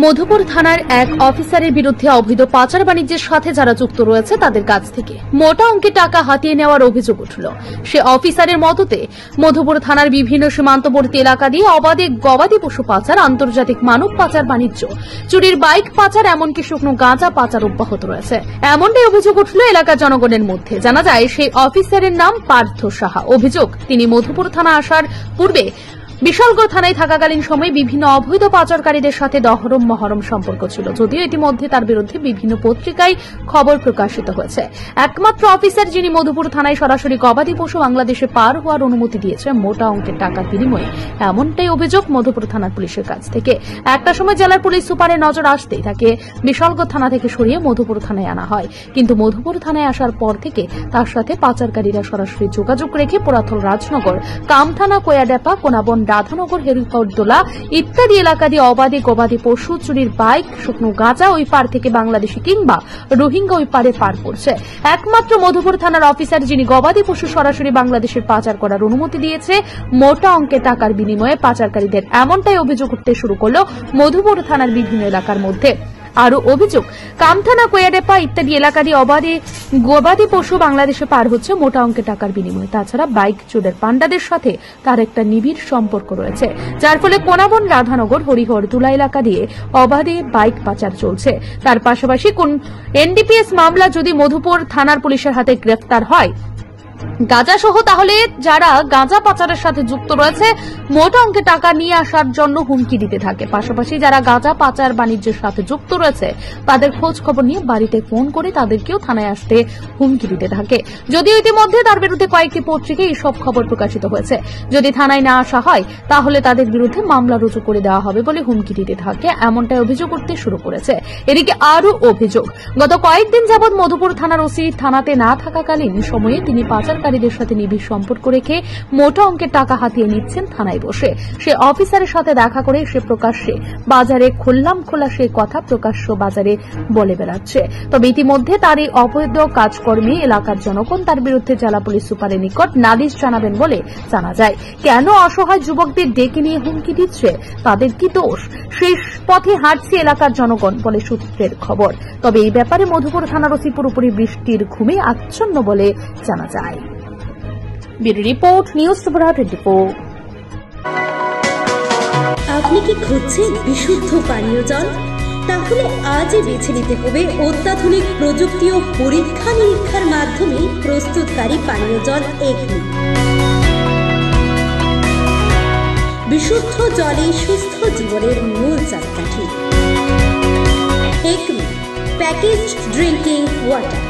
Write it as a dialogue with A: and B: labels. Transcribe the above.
A: মধুপুর থানার এক অফিসারের বিরুদ্ধে অবৈধ পাচার বাণিজ্যের সাথে যারা যুক্ত রয়েছে তাদের কাছ থেকে মোটা অঙ্কের টাকা হাতিয়ে নেওয়ার অভিযোগ উঠল। সে অফিসারের মততে মধুপুর থানার বিভিন্ন সীমান্তবর্তী এলাকা দিয়ে অবাধে গবাদি পশু পাচার, আন্তর্জাতিক মানব পাচার বাণিজ্য, চুরির বাইক পাচার, এমনকি শুকনো গাঁজা পাচার অব্যাহত রয়েছে। এমনটাই অভিযোগ উঠল এলাকার জনগণের মধ্যে। জানা যায় সেই অফিসারের নাম পার্থ সাহা। অভিযোগ, তিনি মধুপুর থানা আসার পূর্বে বিশালগড় থানায় থাকাকালীন সময়ে বিভিন্ন অবৈধ পাচারকারীদের সাথে দহরম মহরম সম্পর্ক ছিল। যদিও ইতিমধ্যে তার বিরুদ্ধে বিভিন্ন পত্রিকায় খবর প্রকাশিত হয়েছে। একমাত্র অফিসার যিনি মধুপুর থানায় সরাসরি গবাদি পশু বাংলাদেশে পার হওয়ার অনুমতি দিয়েছে মোটা অঙ্কের টাকার বিনিময়ে, এমনটাই অভিযোগ মধুপুর থানার পুলিশের কাছ থেকে। একটা সময় জেলার পুলিশ সুপারের নজর আসতেই তাকে বিশালগড় থানা থেকে সরিয়ে মধুপুর থানায় আনা হয়। কিন্তু মধুপুর থানায় আসার পর থেকে তার সাথে পাচারকারীরা সরাসরি যোগাযোগ রেখে পোড়াথল রাজনগর, কামথানা, কোয়াডেপা, কোনাবন, রাধানগর, হেরিকরদোলা ইত্যাদি এলাকা দিয়ে অবাধে গবাদি পশু, চুরির বাইক, শুকনো গাঁজা ওই পার থেকে বাংলাদেশি কিংবা রোহিঙ্গা ওই পারে পার করছে। একমাত্র মধুপুর থানার অফিসার যিনি গবাদি পশু সরাসরি বাংলাদেশের পাচার করার অনুমতি দিয়েছে মোটা অঙ্কের টাকার বিনিময়ে পাচারকারীদের, এমনটাই অভিযোগ উঠতে শুরু করল মধুপুর থানার বিভিন্ন এলাকার মধ্যে। আরো অভিযোগ, কামথানা, কোয়াডেপা ইত্যাদি এলাকা দিয়ে অবাধে গবাদি পশু বাংলাদেশে পার হচ্ছে মোটা অঙ্কের টাকার বিনিময়ে। তাছাড়া বাইক চোরের পান্ডাদের সাথে তার একটা নিবিড় সম্পর্ক রয়েছে, যার ফলে কোনাবন, রাধানগর, হরিহরদোলা এলাকা দিয়ে অবাধে বাইক পাচার চলছে। তার পাশাপাশি কোন এনডিপিএস মামলা যদি মধুপুর থানার পুলিশের হাতে গ্রেফতার হয় গাঁজা সহ, তাহলে যারা গাঁজা পাচারের সাথে যুক্ত রয়েছে মোটা অঙ্কের টাকা নিয়ে আসার জন্য হুমকি দিতে থাকে। পাশাপাশি যারা গাঁজা পাচার বাণিজ্যের সাথে যুক্ত রয়েছে তাদের খোঁজ খবর নিয়ে বাড়িতে ফোন করে তাদেরকেও থানায় আসতে হুমকি দিতে থাকে। যদিও ইতিমধ্যে তার বিরুদ্ধে কয়েকটি পত্রিকায় এইসব খবর প্রকাশিত হয়েছে। যদি থানায় না আসা হয় তাহলে তাদের বিরুদ্ধে মামলা রুজু করে দেওয়া হবে বলে হুমকি দিতে থাকে, এমনটাই অভিযোগ উঠতে শুরু করেছে। এদিকে আরো অভিযোগ, গত কয়েকদিন যাবৎ মধুপুর থানার ওসি থানাতে না থাকাকালীন সময়ে তিনি পাচারকারীদের সাথে নিবিড় সম্পর্ক রেখে মোটা অঙ্কের টাকা হাতিয়ে নিচ্ছেন থানায় বসে। সে অফিসারের সাথে দেখা করে সে প্রকাশ্যে বাজারে খোলা সেই কথা প্রকাশ্য বাজারে বলে বেড়াচ্ছে। তবে ইতিমধ্যে তার এই অবৈধ কাজকর্মে এলাকার জনগণ তার বিরুদ্ধে জেলা পুলিশ সুপারের নিকট নালিশ জানাবেন বলে জানা যায়। কেন অসহায় যুবকদের ডেকে নিয়ে হুমকি দিচ্ছে, তাদের কি দোষ, সেই পথে হাঁটছে এলাকার জনগণ বলে সূত্রের খবর। তবে এই ব্যাপারে মধুপুর থানার ওসি পুরোপুরি বৃষ্টির ঘুমে আচ্ছন্ন বলে জানা যায়। Bureau report, news super 24।
B: আপনি কি খুঁজছেন বিশুদ্ধ পানীয় জল? তাহলে আজই বেছে নিতে হবে অত্যাধুনিক প্রযুক্তি ও পরীক্ষা নিরীক্ষার মাধ্যমে প্রস্তুতকারী পানীয় জল এগনি। বিশুদ্ধ জলে সুস্থ জীবনের মূল চাকাঠি। এগনি প্যাকেজড ড্রিঙ্কিং ওয়াটার।